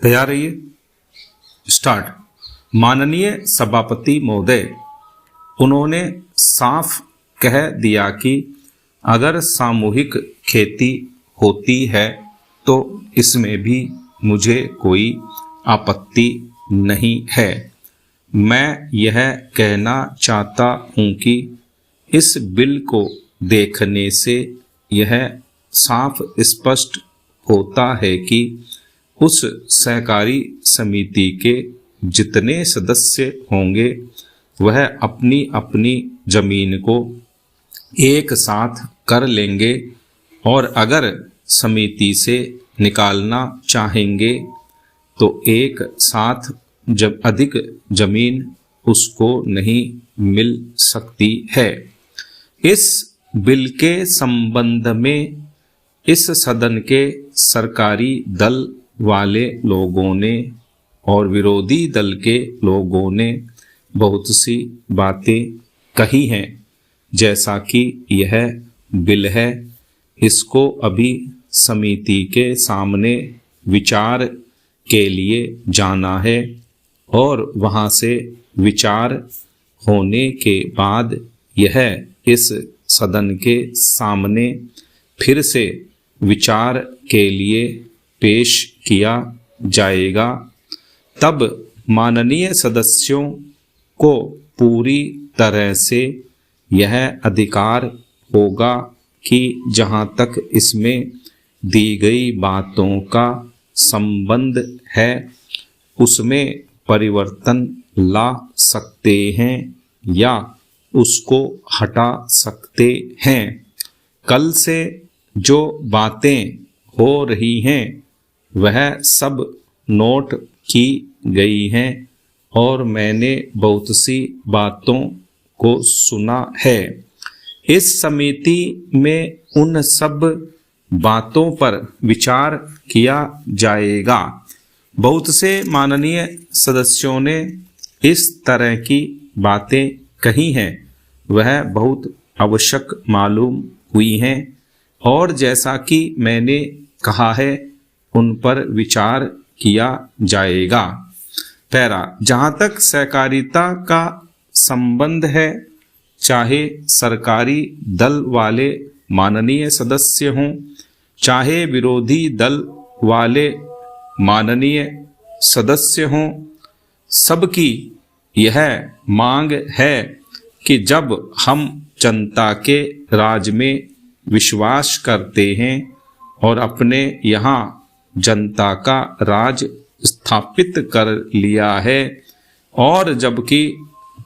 तैयार रहिए। स्टार्ट। माननीय सभापति महोदय, उन्होंने साफ कह दिया कि अगर सामूहिक खेती होती है तो इसमें भी मुझे कोई आपत्ति नहीं है। मैं यह कहना चाहता हूँ कि इस बिल को देखने से यह साफ स्पष्ट होता है कि उस सहकारी समिति के जितने सदस्य होंगे वह अपनी अपनी जमीन को एक साथ कर लेंगे और अगर समिति से निकालना चाहेंगे तो एक साथ जब अधिक जमीन उसको नहीं मिल सकती है। इस बिल के संबंध में इस सदन के सरकारी दल वाले लोगों ने और विरोधी दल के लोगों ने बहुत सी बातें कही हैं। जैसा कि यह बिल है, इसको अभी समिति के सामने विचार के लिए जाना है और वहां से विचार होने के बाद यह इस सदन के सामने फिर से विचार के लिए पेश किया जाएगा। तब माननीय सदस्यों को पूरी तरह से यह अधिकार होगा कि जहां तक इसमें दी गई बातों का संबंध है उसमें परिवर्तन ला सकते हैं या उसको हटा सकते हैं। कल से जो बातें हो रही हैं वह सब नोट की गई हैं और मैंने बहुत सी बातों को सुना है। इस समिति में उन सब बातों पर विचार किया जाएगा। बहुत से माननीय सदस्यों ने इस तरह की बातें कही हैं, वह बहुत आवश्यक मालूम हुई हैं और जैसा कि मैंने कहा है उन पर विचार किया जाएगा। पैरा, जहाँ तक सहकारिता का संबंध है, चाहे सरकारी दल वाले माननीय सदस्य हों, चाहे विरोधी दल वाले माननीय सदस्य हों, सबकी यह मांग है कि जब हम जनता के राज में विश्वास करते हैं और अपने यहाँ जनता का राज स्थापित कर लिया है और जबकि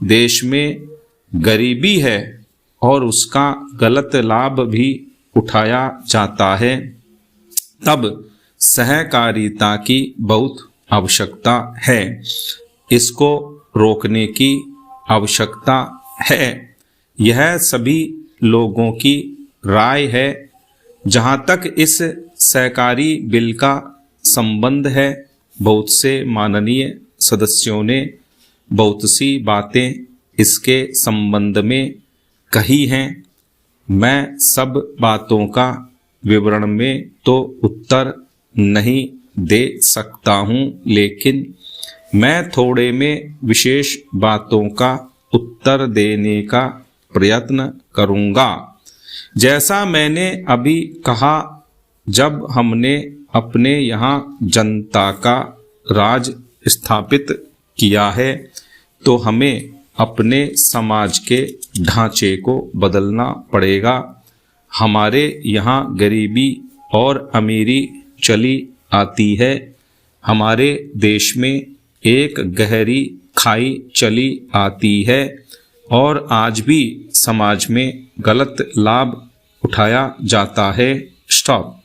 देश में गरीबी है और उसका गलत लाभ भी उठाया जाता है, तब सहकारिता की बहुत आवश्यकता है। इसको रोकने की आवश्यकता है। यह सभी लोगों की राय है। जहाँ तक इस सहकारी बिल का संबंध है, बहुत से माननीय सदस्यों ने बहुत सी बातें इसके संबंध में कही हैं। मैं सब बातों का विवरण में तो उत्तर नहीं दे सकता हूँ, लेकिन मैं थोड़े में विशेष बातों का उत्तर देने का प्रयत्न करूँगा। जैसा मैंने अभी कहा, जब हमने अपने यहाँ जनता का राज स्थापित किया है तो हमें अपने समाज के ढांचे को बदलना पड़ेगा। हमारे यहाँ गरीबी और अमीरी चली आती है। हमारे देश में एक गहरी खाई चली आती है और आज भी समाज में गलत लाभ उठाया जाता है। स्टॉप।